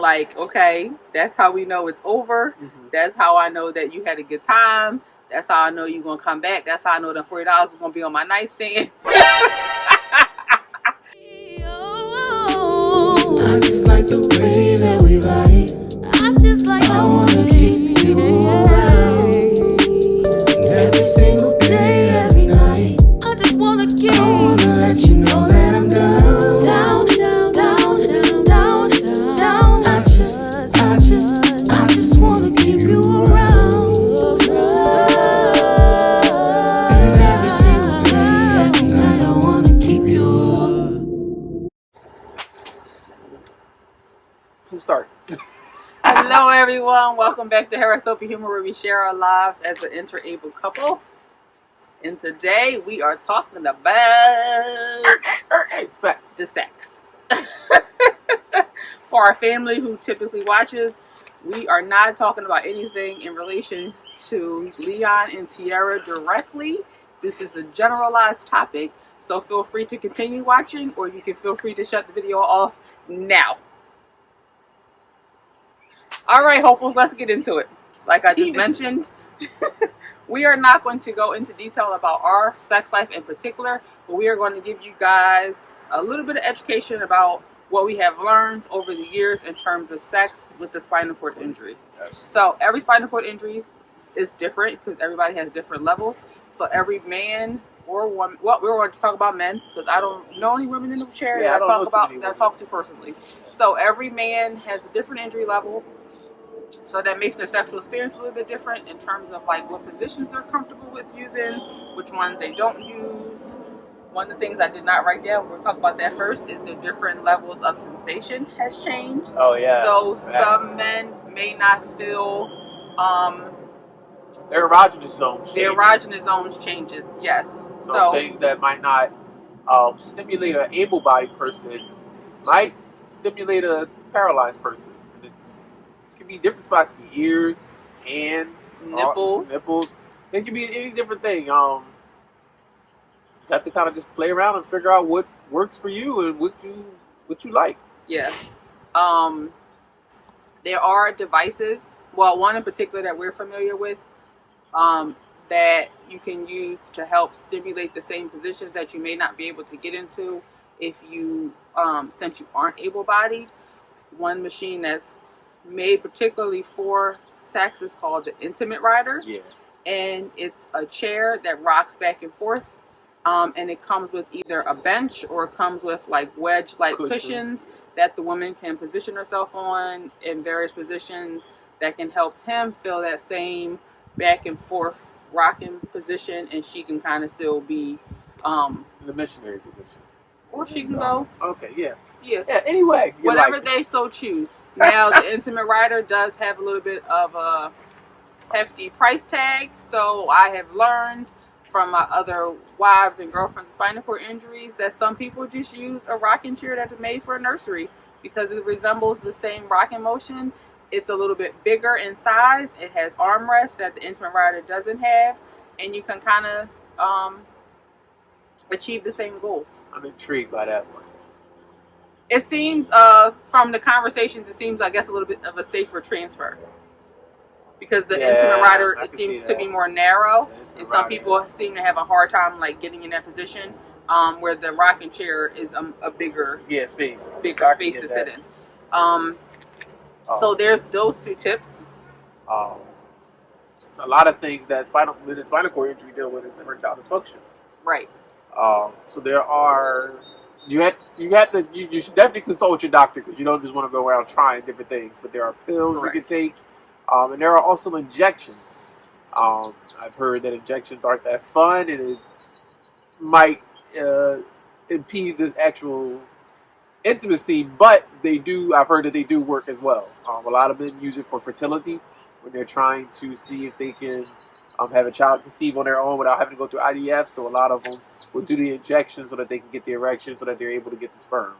like, okay, that's how we know it's over. That's how I know that you had a good time. That's how I know you're going to come back. That's how I know that $40 is going to be on my nightstand. I just like the way that we vibe. I wanna keep you around. Every single day, every night. I wanna let you know that I'm down. I just wanna keep you around. And every single day, every night, I wanna keep you. Who start? Hello, everyone. Welcome back to Heritopia Humor, where we share our lives as an interabled couple. And today we are talking about Sex. the sex. For our family who typically watches, we are not talking about anything in relation to Leon and Tierra directly. This is a generalized topic, so feel free to continue watching, or you can feel free to shut the video off now. All right, hopefuls, let's get into it. Like I just mentioned, we are not going to go into detail about our sex life in particular, but we are going to give you guys a little bit of education about what we have learned over the years in terms of sex with the spinal cord injury. Yes. So every spinal cord injury is different because everybody has different levels. So every man or woman, well, we're going to talk about men because I don't know any women in the chair that I talk to personally. So every man has a different injury level. So that makes their sexual experience a little bit different in terms of like what positions they're comfortable with using, which ones they don't use. One of the things I did not write down, we'll talk about that first, is the different levels of sensation has changed. Oh, yeah. So some men may not feel their erogenous zones changes. Their erogenous zones changes, yes. So things that might not stimulate an able-bodied person might stimulate a paralyzed person. And it can be different spots. It can be ears, hands, nipples. It can be any different thing. You have to kind of just play around and figure out what works for you and what you like. Yeah. There are devices, well, one in particular that we're familiar with, that you can use to help stimulate the same positions that you may not be able to get into if you, since you aren't able-bodied. One machine that's made particularly for sex is called the Intimate Rider. Yeah. And it's a chair that rocks back and forth. And it comes with either a bench or it comes with like wedge-like cushions that the woman can position herself on in various positions that can help him feel that same back and forth rocking position, and she can kind of still be in the missionary position. Or she can go. Okay, yeah. Yeah. Yeah, anyway. Whatever they so choose. Now, the Intimate Rider does have a little bit of a hefty price tag, so I have learned from my other wives and girlfriends with spinal cord injuries that some people just use a rocking chair that's made for a nursery because it resembles the same rocking motion. It's a little bit bigger in size. It has armrests that the Intimate Rider doesn't have, and you can kind of achieve the same goals. I'm intrigued by that one. It seems, from the conversations, it seems, I guess, a little bit of a safer transfer. Because the Intimate Rider seems to be more narrow, and some people seem to have a hard time like getting in that position, where the rocking chair is a bigger space to sit in. So there's those two tips. It's a lot of things that spinal cord injury deal with is erectile dysfunction. Right. So there are you should definitely consult your doctor because you don't just want to go around trying different things. But there are pills you can take. And there are also injections. I've heard that injections aren't that fun, and it might impede this actual intimacy, but I've heard that they do work as well. A lot of men use it for fertility when they're trying to see if they can have a child conceive on their own without having to go through IVF. So a lot of them will do the injection so that they can get the erection so that they're able to get the sperm.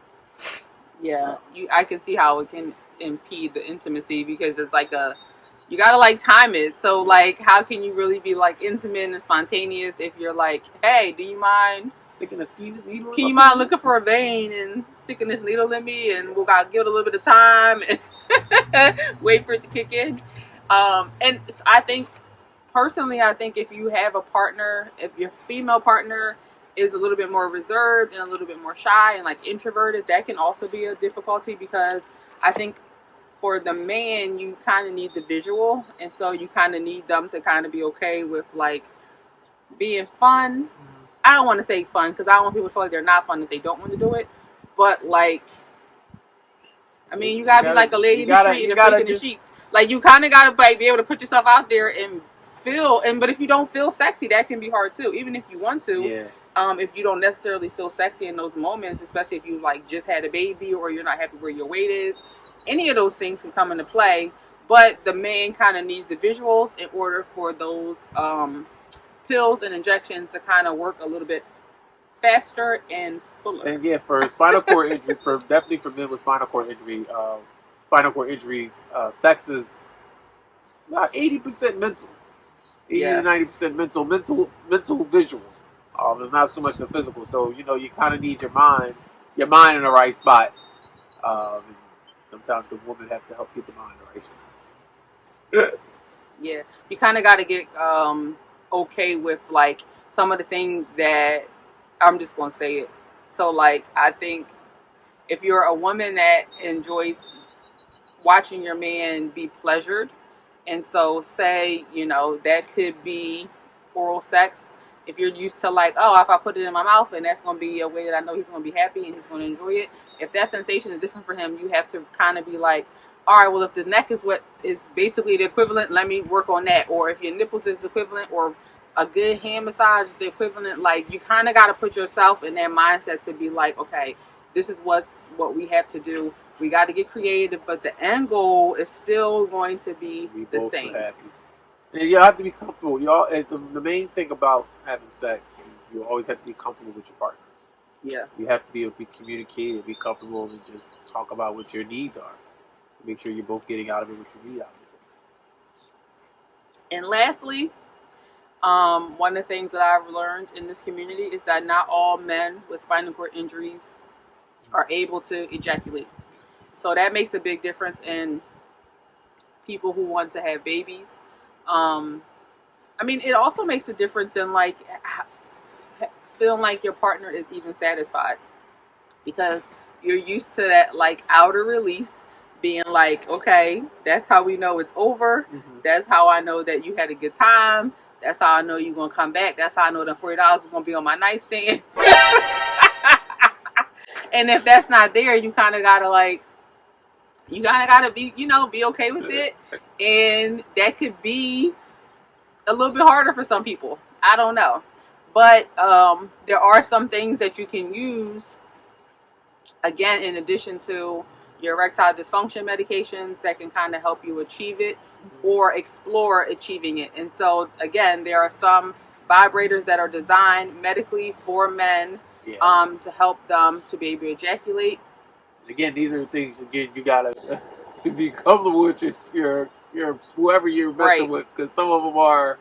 Yeah, I can see how it can impede the intimacy because it's like you gotta like time it. So like, how can you really be like intimate and spontaneous if you're like, hey, do you mind sticking this needle? Can you mind looking for a vein and sticking this needle in me, and we'll gotta give it a little bit of time? wait for it to kick in. And I think, personally, I think if you have a partner, if your female partner is a little bit more reserved and a little bit more shy and like introverted, that can also be a difficulty, because I think for the man, you kind of need the visual, and so you kind of need them to kind of be okay with like being fun. I don't want to say fun, because I don't want people to feel like they're not fun if they don't want to do it, but like, I mean, you gotta be like a lady in the street and a freak in the sheets. Like, you kind of gotta like be able to put yourself out there and feel. But if you don't feel sexy, that can be hard too. Even if you want to, if you don't necessarily feel sexy in those moments, especially if you like just had a baby or you're not happy where your weight is, any of those things can come into play. But the man kind of needs the visuals in order for those pills and injections to kind of work a little bit faster and fuller. And yeah, for spinal cord injury, definitely for men with spinal cord injuries, sex is about 80% mental, 80 to 90% mental visual. It's not so much the physical. So you kind of need your mind in the right spot. And sometimes the woman have to help get the mind in the right spot. Yeah, you kind of got to get okay with like some of the things that, I'm just gonna say it. So like, I think if you're a woman that enjoys watching your man be pleasured, and so say that could be oral sex. If you're used to like, oh, if I put it in my mouth and that's gonna be a way that I know he's gonna be happy and he's gonna enjoy it. If that sensation is different for him, you have to kind of be like, all right, well, if the neck is what is basically the equivalent, let me work on that. Or if your nipples is the equivalent, or a good hand massage is the equivalent, like, you kind of got to put yourself in that mindset to be like, okay, this is what we have to do. We got to get creative, but the end goal is still going to be the same. Happy. And you have to be comfortable. The main thing about having sex, you always have to be comfortable with your partner. Yeah. You have to be able to communicate, be comfortable, and just talk about what your needs are. Make sure you're both getting out of it what you need out of it. And lastly, one of the things that I've learned in this community is that not all men with spinal cord injuries are able to ejaculate. So that makes a big difference in people who want to have babies. I mean, it also makes a difference in like feeling like your partner is even satisfied, because you're used to that like outer release being like, okay, that's how we know it's over. Mm-hmm. That's how I know that you had a good time. That's how I know you're going to come back. That's how I know that $40 is going to be on my nightstand. And if that's not there, you kind of got to be, be okay with it. And that could be a little bit harder for some people. I don't know. But there are some things that you can use, again, in addition to your erectile dysfunction medications, that can kind of help you achieve it or explore achieving it. And so, again, there are some vibrators that are designed medically for men to help them to be able to ejaculate. Again, these are the things, again, you got to be comfortable with your whoever you're messing with, because some of them are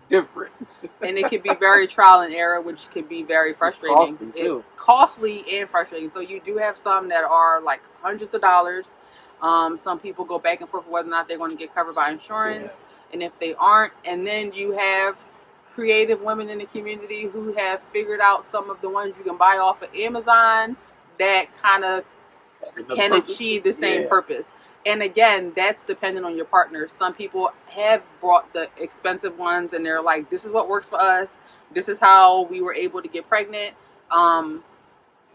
different. And it can be very trial and error, which can be very frustrating. It's costly too. Costly and frustrating. So you do have some that are like hundreds of dollars. Some people go back and forth whether or not they're going to get covered by insurance, and if they aren't. And then you have creative women in the community who have figured out some of the ones you can buy off of Amazon that kind of can achieve the same purpose. And again, that's dependent on your partner. Some people have brought the expensive ones and they're like, this is what works for us. This is how we were able to get pregnant.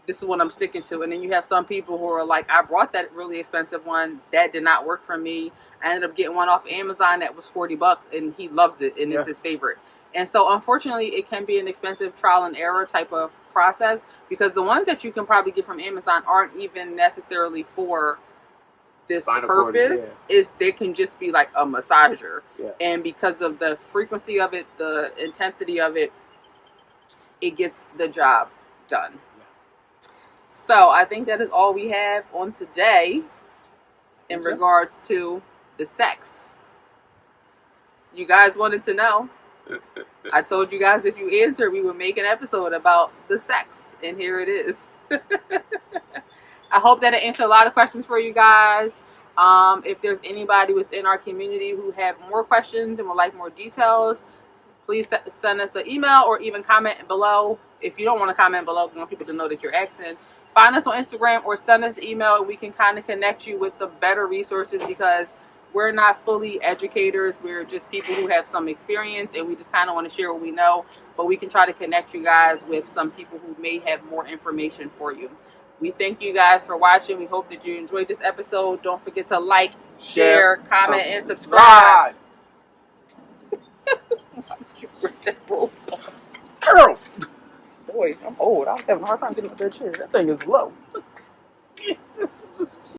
This is what I'm sticking to. And then you have some people who are like, I brought that really expensive one. That did not work for me. I ended up getting one off Amazon that was $40 and he loves it and it's his favorite. And so unfortunately, it can be an expensive trial and error type of process, because the ones that you can probably get from Amazon aren't even necessarily for this purpose. Is they can just be like a massager, and because of the frequency of it, the intensity of it, it gets the job done. So I think that is all we have on today in regards to the sex. You guys wanted to know. I told you guys if you answer, we would make an episode about the sex, and here it is. I hope that it answered a lot of questions for you guys. If there's anybody within our community who have more questions and would like more details, please send us an email or even comment below. If you don't want to comment below, we want people to know that you're asking. Find us on Instagram or send us an email, and we can kind of connect you with some better resources, because we're not fully educators. We're just people who have some experience, and we just kind of want to share what we know. But we can try to connect you guys with some people who may have more information for you. We thank you guys for watching. We hope that you enjoyed this episode. Don't forget to like, share, comment, and subscribe. Girl! Boy, I'm old. I was having a hard time getting up that chair. That thing is low.